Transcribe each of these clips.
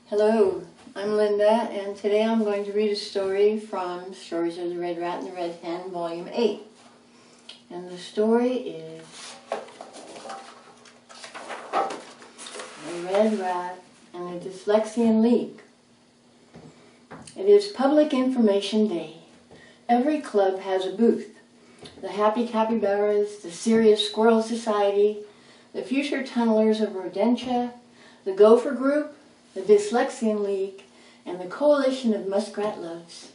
Hello, I'm Linda, and today I'm going to read a story from Stories of the Red Rat and the Red Hen, Volume 8. And the story is The Red Rat and the Dyslexian League. It is Public Information Day. Every club has a booth. The Happy Capybaras, the Serious Squirrel Society, the Future Tunnelers of Rodentia, the Gopher Group, the Dyslexian League, and the Coalition of Muskrat Loves.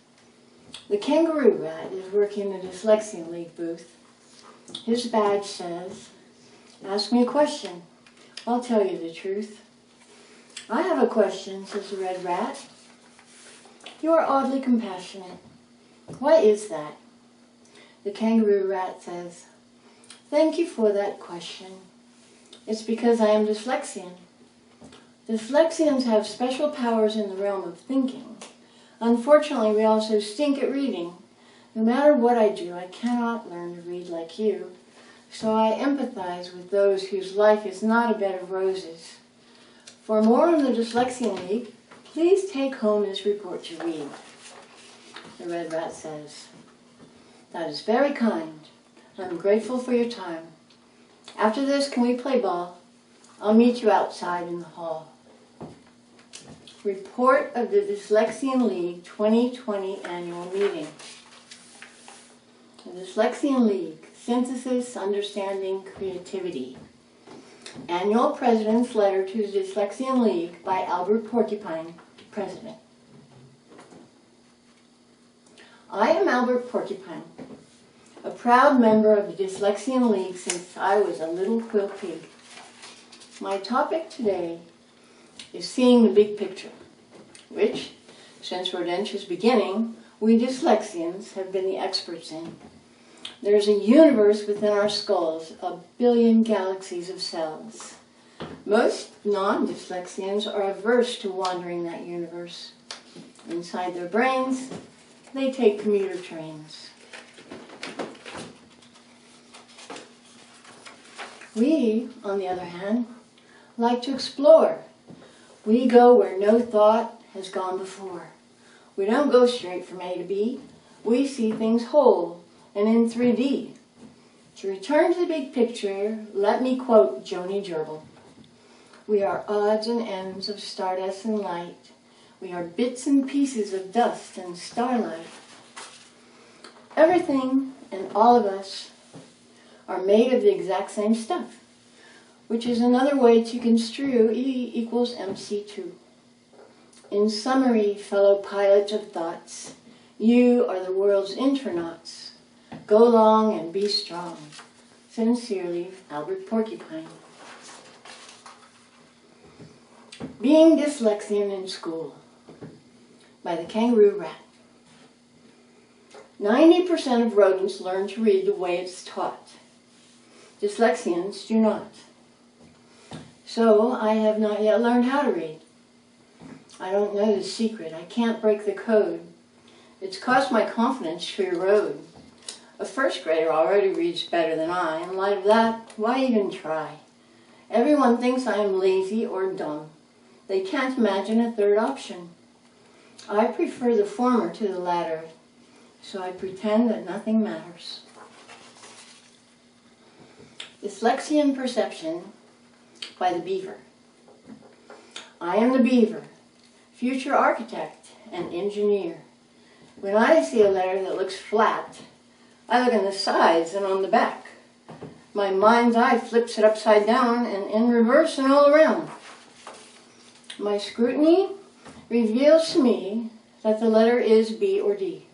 The kangaroo rat is working the Dyslexian League booth. His badge says, "Ask me a question. I'll tell you the truth." "I have a question," says the red rat. "You are oddly compassionate. Why is that?" The kangaroo rat says, "Thank you for that question. It's because I am dyslexian. Dyslexians have special powers in the realm of thinking. Unfortunately, we also stink at reading. No matter what I do, I cannot learn to read like you. So I empathize with those whose life is not a bed of roses. For more on the Dyslexian League, please take home this report to read." The red rat says, "That is very kind. I'm grateful for your time. After this, can we play ball? I'll meet you outside in the hall." Report of the Dyslexian League 2020 Annual Meeting. The Dyslexian League, Synthesis, Understanding, Creativity. Annual President's Letter to the Dyslexian League by Albert Porcupine, President. I am Albert Porcupine, a proud member of the Dyslexian League since I was a little quill pig. My topic today is seeing the big picture, which, since Rodentia's beginning, we dyslexians have been the experts in. There's a universe within our skulls, a billion galaxies of cells. Most non-dyslexians are averse to wandering that universe. Inside their brains, they take commuter trains. We, on the other hand, like to explore. We go where no thought has gone before. We don't go straight from A to B. We see things whole and in 3D. To return to the big picture, let me quote Joanie gerbil. "We are odds and ends of stardust and light. We are bits and pieces of dust and starlight. Everything and all of us are made of the exact same stuff, which is another way to construe E equals MC2. In summary, fellow pilots of thoughts, you are the world's intronauts. Go long and be strong. Sincerely, Albert Porcupine." Being Dyslexian in School by the kangaroo rat. 90% of rodents learn to read the way it's taught. Dyslexians do not. So I have not yet learned how to read. I don't know the secret. I can't break the code. It's caused my confidence to erode. A first grader already reads better than I. In light of that, why even try? Everyone thinks I am lazy or dumb. They can't imagine a third option. I prefer the former to the latter, so I pretend that nothing matters. Dyslexian Perception by the Beaver. I am the beaver, future architect and engineer. When I see a letter that looks flat, I look on the sides and on the back. My mind's eye flips it upside down and in reverse and all around. My scrutiny reveals to me that the letter is B or D,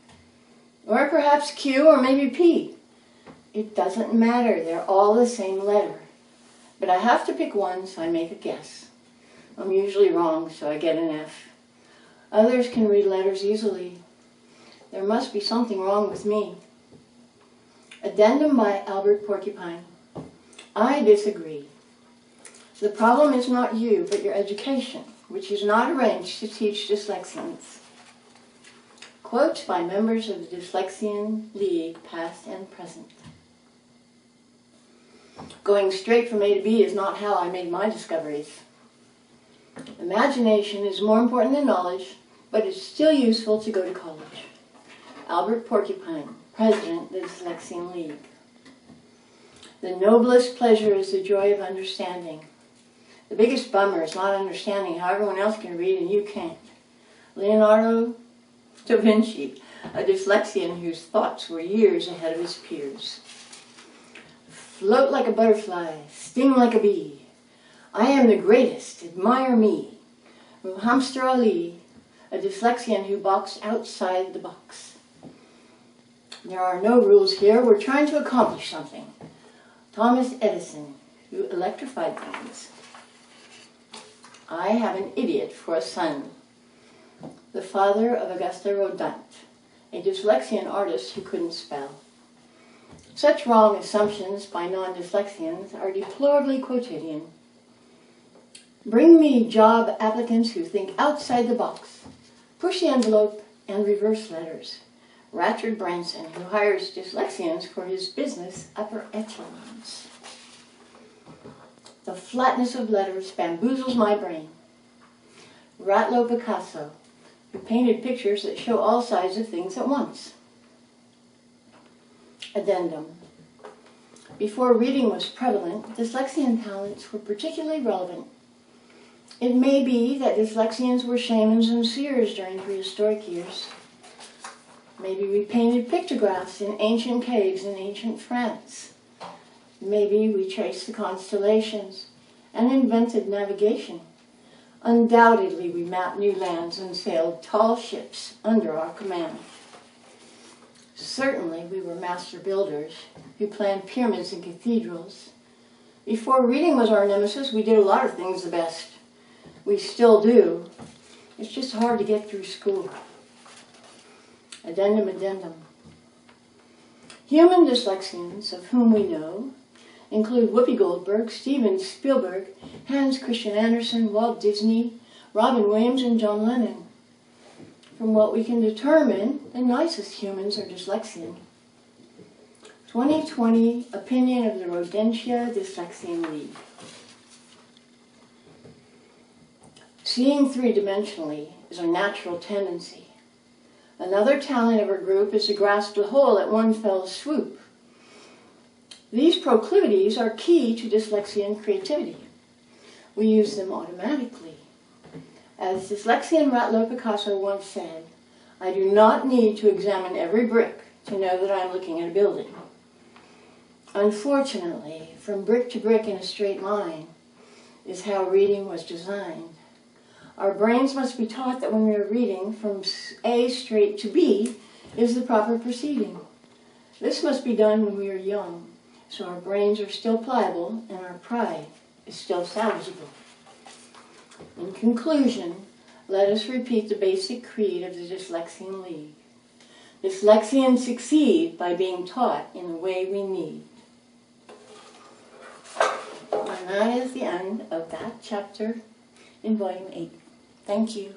or perhaps Q or maybe P. It doesn't matter, they're all the same letter. But I have to pick one, so I make a guess. I'm usually wrong, so I get an F. Others can read letters easily. There must be something wrong with me. Addendum by Albert Porcupine. I disagree. The problem is not you, but your education, which is not arranged to teach dyslexians. Quotes by members of the Dyslexian League, past and present. Going straight from A to B is not how I made my discoveries. Imagination is more important than knowledge, but it's still useful to go to college. Albert Porcupine, President of the Dyslexian League. The noblest pleasure is the joy of understanding. The biggest bummer is not understanding how everyone else can read and you can't. Leonardo da Vinci, a dyslexian whose thoughts were years ahead of his peers. Float like a butterfly, sting like a bee. I am the greatest, admire me. Hamster Ali, a dyslexian who boxed outside the box. There are no rules here, we're trying to accomplish something. Thomas Edison, who electrified things. I have an idiot for a son. The father of Auguste Rodin, a dyslexian artist who couldn't spell. Such wrong assumptions by non-dyslexians are deplorably quotidian. Bring me job applicants who think outside the box, push the envelope, and reverse letters. Richard Branson, who hires dyslexians for his business upper echelons. The flatness of letters bamboozles my brain. Ratlo Picasso, who painted pictures that show all sides of things at once. Addendum. Before reading was prevalent, dyslexian talents were particularly relevant. It may be that dyslexians were shamans and seers during prehistoric years. Maybe we painted pictographs in ancient caves in ancient France. Maybe we traced the constellations and invented navigation. Undoubtedly we mapped new lands and sailed tall ships under our command. Certainly we were master builders who planned pyramids and cathedrals. Before reading was our nemesis, we did a lot of things the best. We still do. It's just hard to get through school. Addendum, addendum. Human dyslexians, of whom we know, include Whoopi Goldberg, Steven Spielberg, Hans Christian Andersen, Walt Disney, Robin Williams, and John Lennon. From what we can determine, the nicest humans are dyslexian. 2020 Opinion of the Rodentia Dyslexian League. Seeing three-dimensionally is a natural tendency. Another talent of our group is to grasp the whole at one fell swoop. These proclivities are key to dyslexian creativity. We use them automatically. As dyslexian Ratlo Picasso once said, I do not need to examine every brick to know that I am looking at a building. Unfortunately, from brick to brick in a straight line is how reading was designed. Our brains must be taught that when we are reading, from A straight to B is the proper proceeding. This must be done when we are young, so our brains are still pliable and our pride is still salvageable. In conclusion, let us repeat the basic creed of the Dyslexian League. Dyslexians succeed by being taught in the way we need. And that is the end of that chapter in Volume 8. Thank you.